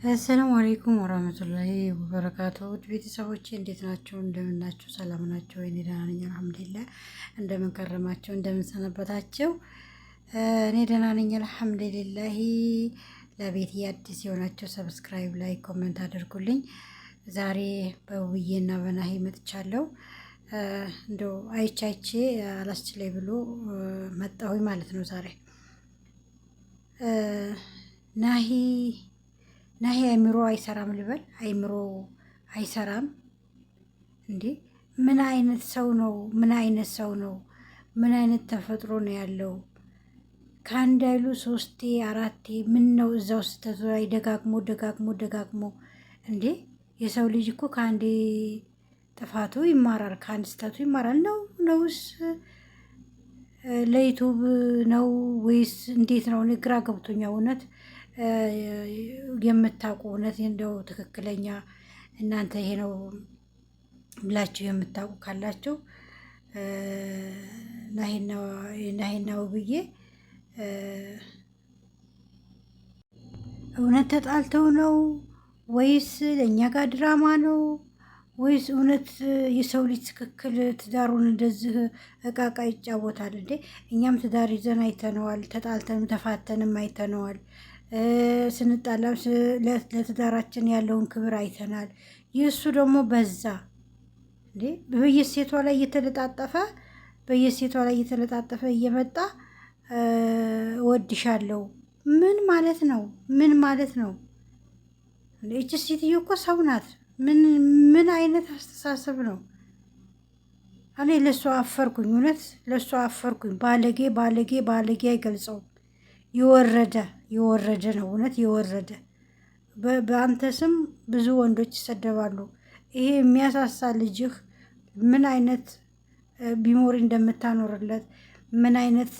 አሰላሙ አለይኩም ወራህመቱላሂ ወበረካቱ። ውድ ቤተሰቦቼ እንዴት ናችሁ? እንደምን ናችሁ? ሰላም ናችሁ? እኔ ደህና ነኝ አልሐምዱሊላህ። እንደምን ከረማችሁ? እንደምን ሰነበታችሁ? እኔ ደህና ነኝ አልሐምዱሊላህ። ለቤት አዲስ የሆናችሁ ሰብስክራይብ፣ ላይክ፣ ኮሜንት አድርጉልኝ። ዛሬ በውብዬና በናሂ መጥቻለሁ። እንደው አይቻቼ አላስችለኝ ብሎ መጣሁኝ ማለት ነው። ዛሬ ናሂ አይምሮ አይሰራም ልበል? አይምሮ አይሰራም እንዴ? ምን አይነት ሰው ነው? ምን አይነት ሰው ነው? ምን አይነት ተፈጥሮ ነው ያለው? ከአንድ አይሉ ሶስቴ አራቴ ምን ነው እዛው ስተቱ ላይ ደጋግሞ እንዴ? የሰው ልጅ እኮ ከአንድ ጥፋቱ ይማራል፣ ከአንድ ስተቱ ይማራል። ነውስ ለዩቱብ ነው ወይስ እንዴት ነው? እኔ ግራ ገብቶኛ እውነት የምታውቁ እውነት እንደው ትክክለኛ እናንተ ይሄ ነው ብላችሁ የምታውቁ ካላችሁ ናሂና ውብዬ እውነት ተጣልተው ነው ወይስ ለእኛ ጋር ድራማ ነው ወይስ እውነት የሰው ልጅ ትክክል ትዳሩን እንደዚህ እቃቃ ይጫወታል እንዴ? እኛም ትዳር ይዘን አይተነዋል፣ ተጣልተንም ተፋተንም አይተነዋል። ስንጣላም ለትዳራችን ያለውን ክብር አይተናል። የእሱ ደግሞ በዛ እንዴ! በየሴቷ ላይ እየተለጣጠፈ እየመጣ እወድሻለሁ። ምን ማለት ነው? ምን ማለት ነው? እቺ ሴትዮ እኮ ሰው ናት። ምን አይነት አስተሳሰብ ነው? እኔ ለእሷ አፈርኩኝ፣ እውነት ለእሷ አፈርኩኝ። ባለጌ አይገልጸውም። የወረደ ነው እውነት የወረደ። በአንተ ስም ብዙ ወንዶች ይሰደባሉ። ይሄ የሚያሳሳ ልጅህ ምን አይነት ቢሞሪ እንደምታኖርለት ምን አይነት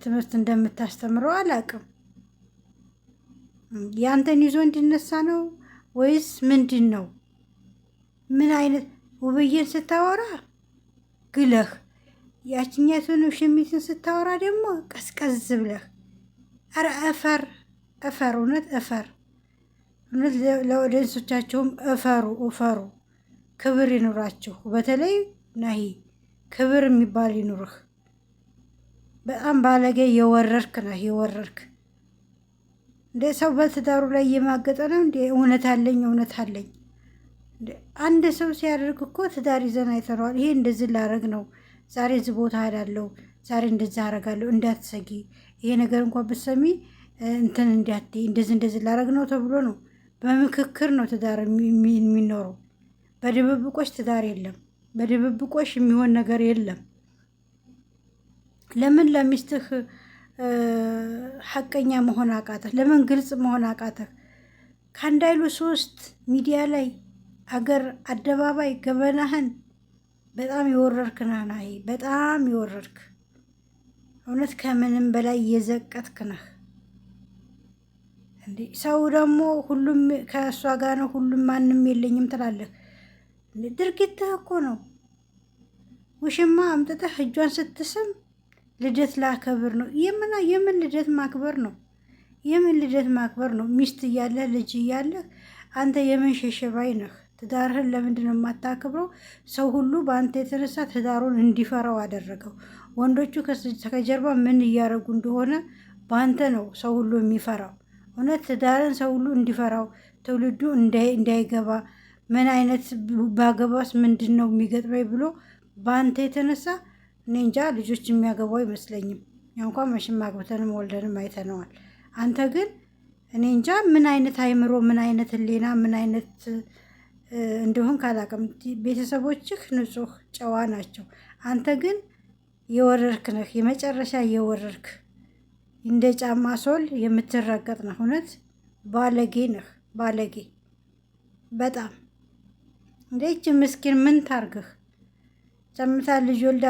ትምህርት እንደምታስተምረው አላውቅም። ያንተን ይዞ እንዲነሳ ነው ወይስ ምንድን ነው? ምን አይነት ውብዬን ስታወራ ግለህ፣ ያችኛቱን ሽሚትን ስታወራ ደግሞ ቀዝቀዝ ብለህ። አረ እፈር እውነት እፈር። እውነት ለኦዲየንሶቻቸውም እፈሩ። ክብር ይኑራችሁ። በተለይ ናሂ ክብር የሚባል ይኑርህ። በጣም ባለጌ የወረርክ ነህ። እንደ ሰው በትዳሩ ላይ እየማገጠ ነው እንደ እውነት አለኝ አንድ ሰው ሲያደርግ እኮ ትዳር ይዘን አይተነዋል። ይሄ እንደዚህ ላረግ ነው፣ ዛሬ እዚህ ቦታ ሄዳለሁ፣ ዛሬ እንደዚህ አረጋለሁ፣ እንዳትሰጊ፣ ይሄ ነገር እንኳን ብትሰሚ እንትን እንዳትይ፣ እንደዚህ ላረግ ነው ተብሎ ነው። በምክክር ነው ትዳር የሚኖረው። በድብብቆሽ ትዳር የለም። በድብብቆሽ የሚሆን ነገር የለም። ለምን ለሚስትህ ሐቀኛ መሆን አቃተህ? ለምን ግልጽ መሆን አቃተህ? ከአንድ አይሉ ሶስት ሚዲያ ላይ አገር አደባባይ ገበናህን በጣም የወረርክ ናሂ፣ በጣም የወረርክ እውነት ከምንም በላይ የዘቀትክ ነህ። እንዴ ሰው ደግሞ ሁሉም ከእሷ ጋር ነው፣ ሁሉም ማንም የለኝም ትላለህ። ድርጊትህ እኮ ነው። ውሽማ አምጥተህ እጇን ስትስም ልደት ላከብር ነው። የምን ልደት ማክበር ነው? ሚስት እያለህ ልጅ እያለህ አንተ የምን ሸሸባይ ነህ? ትዳርህን ለምንድን ነው የማታክብረው? ሰው ሁሉ በአንተ የተነሳ ትዳሩን እንዲፈራው አደረገው። ወንዶቹ ከጀርባ ምን እያደረጉ እንደሆነ በአንተ ነው ሰው ሁሉ የሚፈራው። እውነት ትዳርን ሰው ሁሉ እንዲፈራው፣ ትውልዱ እንዳይገባ፣ ምን አይነት ባገባስ ምንድን ነው የሚገጥመኝ ብሎ በአንተ የተነሳ እኔ እንጃ ልጆች የሚያገባው አይመስለኝም። እንኳን መቼም አግብተንም ወልደንም አይተነዋል። አንተ ግን እኔ እንጃ ምን አይነት አይምሮ፣ ምን አይነት ህሊና፣ ምን አይነት እንደሆን ካላቅም። ቤተሰቦችህ ንጹህ ጨዋ ናቸው። አንተ ግን የወረርክ ነህ፣ የመጨረሻ የወረርክ እንደ ጫማ ሶል የምትረገጥ ነህ። እውነት ባለጌ ነህ፣ ባለጌ በጣም። እንደች ምስኪን ምን ታርግህ? ጨምታ ልጅ ወልዳ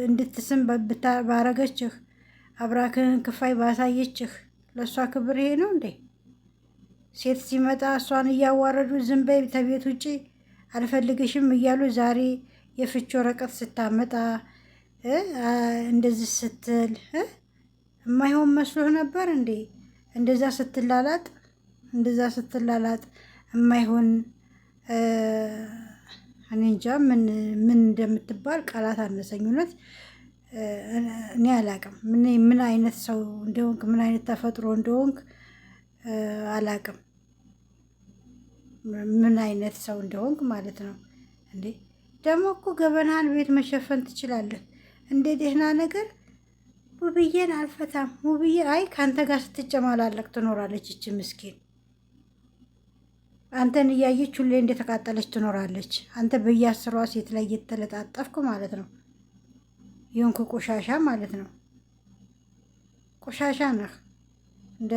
እንድትስም ባረገችህ፣ አብራክህን ክፋይ ባሳየችህ፣ ለእሷ ክብር ይሄ ነው እንዴ? ሴት ሲመጣ እሷን እያዋረዱ ዝም በይ ተቤት ውጪ አልፈልግሽም እያሉ ዛሬ የፍች ወረቀት ስታመጣ እንደዚህ ስትል የማይሆን መስሎህ ነበር እንዴ? እንደዛ ስትላላጥ እንደዛ ስትላላጥ የማይሆን እኔ እንጃ ምን እንደምትባል ቃላት አነሰኝ። እውነት እኔ አላቅም ምን አይነት ሰው እንደሆንክ ምን አይነት ተፈጥሮ እንደሆንክ አላቅም። ምን አይነት ሰው እንደሆንክ ማለት ነው እንዴ። ደግሞ እኮ ገበናህን ቤት መሸፈን ትችላለህ እንዴ? ደህና ነገር ውብዬን አልፈታም። ውብዬ አይ ከአንተ ጋር ስትጨማላለቅ ትኖራለች እች ምስኪን። አንተን እያየች ሁሌ እንደተቃጠለች ትኖራለች። አንተ በየአስሯ ሴት ላይ እየተለጣጠፍኩ ማለት ነው። የሆንክ ቆሻሻ ማለት ነው። ቆሻሻ ነህ፣ እንደ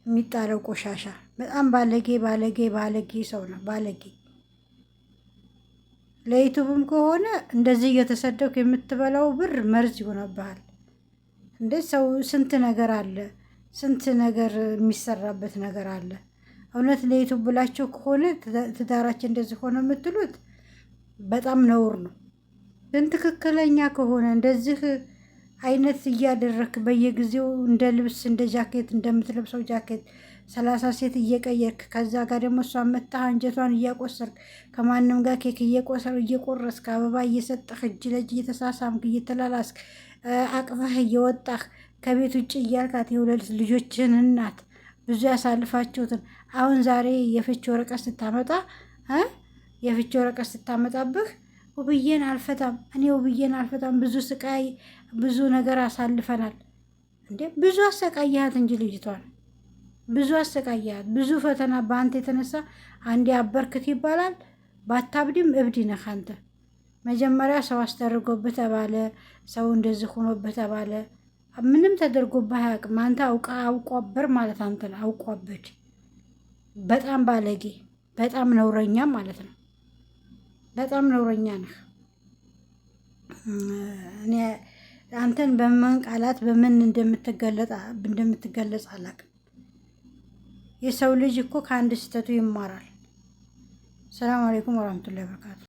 የሚጣለው ቆሻሻ። በጣም ባለጌ ባለጌ ባለጌ ሰው ነው። ባለጌ ለዩቱብም ከሆነ እንደዚህ እየተሰደብክ የምትበላው ብር መርዝ ይሆነብሃል። እንደ ሰው ስንት ነገር አለ፣ ስንት ነገር የሚሰራበት ነገር አለ። እውነት ለዩቱብ ብላችሁ ከሆነ ትዳራችን እንደዚህ ሆነ የምትሉት በጣም ነውር ነው። ግን ትክክለኛ ከሆነ እንደዚህ አይነት እያደረክ በየጊዜው እንደ ልብስ እንደ ጃኬት እንደምትለብሰው ጃኬት 30 ሴት እየቀየርክ ከዛ ጋር ደግሞ እሷ መታህ አንጀቷን እያቆሰርክ ከማንም ጋር ኬክ እየቆረስክ አበባ እየሰጠህ እጅ ለእጅ እየተሳሳምክ እየተላላስክ አቅፈህ እየወጣህ ከቤት ውጭ እያልካት የሁለት ልጆችን እናት ብዙ ያሳልፋችሁትን አሁን ዛሬ የፍች ወረቀት ስታመጣ የፍች ወረቀት ስታመጣብህ ውብዬን አልፈታም፣ እኔ ውብዬን አልፈታም፣ ብዙ ስቃይ ብዙ ነገር አሳልፈናል። እንዴ ብዙ አሰቃያት እንጂ ልጅቷን ብዙ አሰቃያት፣ ብዙ ፈተና በአንተ የተነሳ አንዴ አበርክት ይባላል። ባታብድም እብድ ነህ አንተ። መጀመሪያ ሰው አስደርጎብህ ተባለ፣ ሰው እንደዚህ ሆኖብህ ተባለ። ምንም ተደርጎብህ አያውቅም። አንተ አውቋበር ማለት አንተ ነው። አውቋበድ በጣም ባለጌ፣ በጣም ነውረኛ ማለት ነው። በጣም ነውረኛ ነህ። እኔ አንተን በምን ቃላት በምን እንደምትገለጽ አላውቅም። የሰው ልጅ እኮ ከአንድ ስህተቱ ይማራል። ሰላም አለይኩም ወራህመቱላሂ ወበረካቱ።